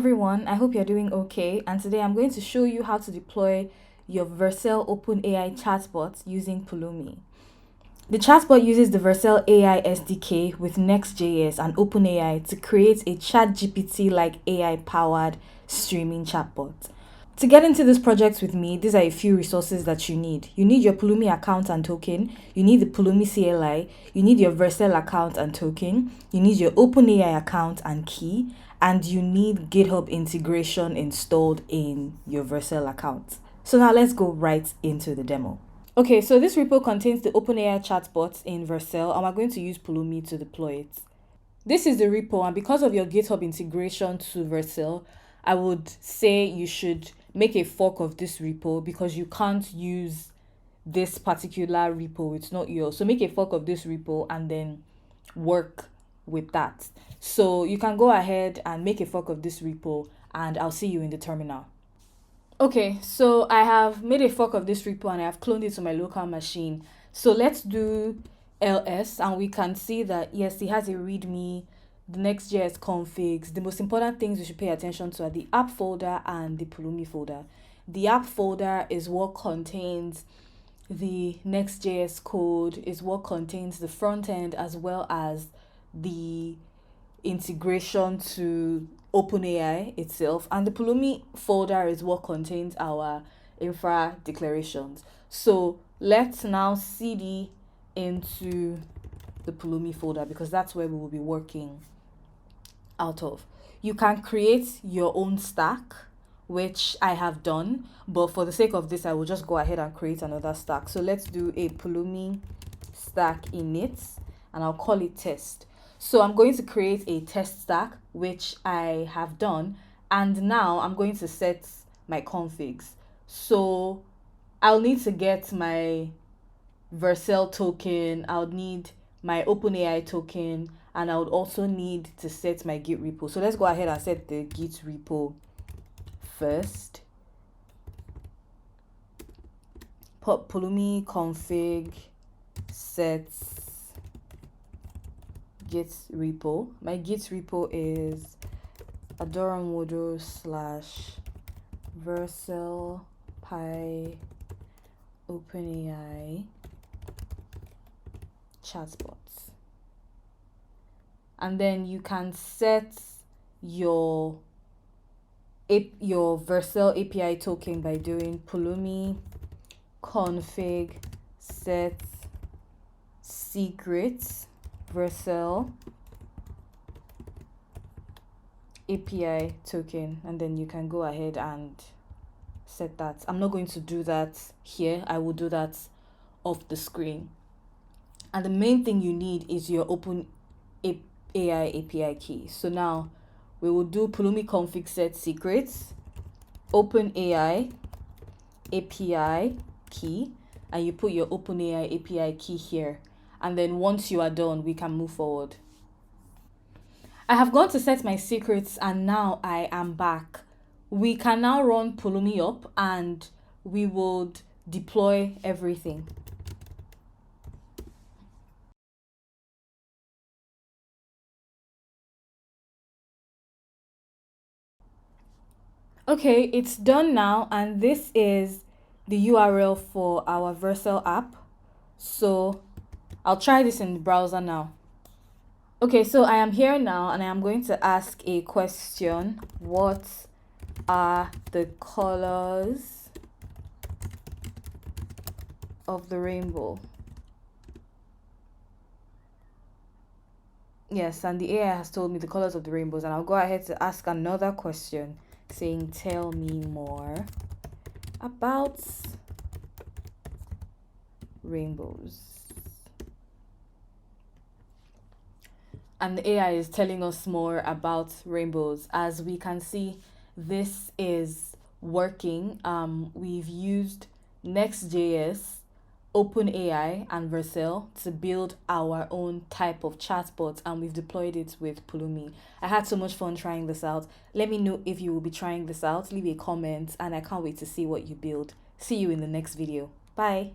everyone, I hope you're doing okay, and today I'm going to show you how to deploy your Vercel OpenAI Chatbot using Pulumi. The chatbot uses the Vercel AI SDK with Next.js and OpenAI to create a ChatGPT-like AI-powered streaming chatbot. To get into this project with me, these are a few resources that you need. You need your Pulumi account and token, you need the Pulumi CLI, you need your Vercel account and token, you need your OpenAI account and key, and you need GitHub integration installed in your Vercel account. So now let's go right into the demo. Okay, so this repo contains the OpenAI chatbot in Vercel, and we're going to use Pulumi to deploy it. This is the repo, and because of your GitHub integration to Vercel, I would say you should make a fork of this repo because you can't use this particular repo. It's not yours. So make a fork of this repo and then work with that. So you can go ahead and make a fork of this repo, and I'll see you in the terminal. Okay, so I have made a fork of this repo and I have cloned it to my local machine. So let's do ls, and we can see that yes, it has a readme, the Next.js configs. The most important things we should pay attention to are the app folder and the Pulumi folder. The app folder is what contains the Next.js code, is what contains the front end as well as the integration to OpenAI itself, and the Pulumi folder is what contains our infra declarations. So let's now cd into the Pulumi folder because that's where we will be working out of. You can create your own stack, which I have done, but for the sake of this, I will just go ahead and create another stack. So let's do a Pulumi stack init, and I'll call it test. So I'm going to create a test stack, which I have done, and now I'm going to set my configs. So I'll need to get my Vercel token, I'll need my OpenAI token, and I would also need to set my Git repo. So let's go ahead and set the Git repo first. Put Pulumi config sets Git repo. My Git repo is adoramodo / Vercel pi OpenAI chatbot. And then you can set your Vercel API token by doing Pulumi config set secrets Vercel API token, and then you can go ahead and set that. I'm not going to do that here. I will do that off the screen. And the main thing you need is your OpenAI API key. So now we will do Pulumi config set secrets OpenAI API key, and you put your OpenAI API key here. And then once you are done, we can move forward. I have gone to set my secrets, and now I am back. We can now run Pulumi up and we would deploy everything. Okay, it's done now, and this is the URL for our Vercel app. So I'll try this in the browser now. Okay, so I am here now and I am going to ask a question. What are the colors of the rainbow? Yes, and the AI has told me the colors of the rainbows, and I'll go ahead to ask another question saying, tell me more about rainbows. And the AI is telling us more about rainbows. As we can see, this is working. We've used Next.js, OpenAI, and Vercel to build our own type of chatbot, and we've deployed it with Pulumi. I had so much fun trying this out. Let me know if you will be trying this out. Leave a comment, and I can't wait to see what you build. See you in the next video. Bye.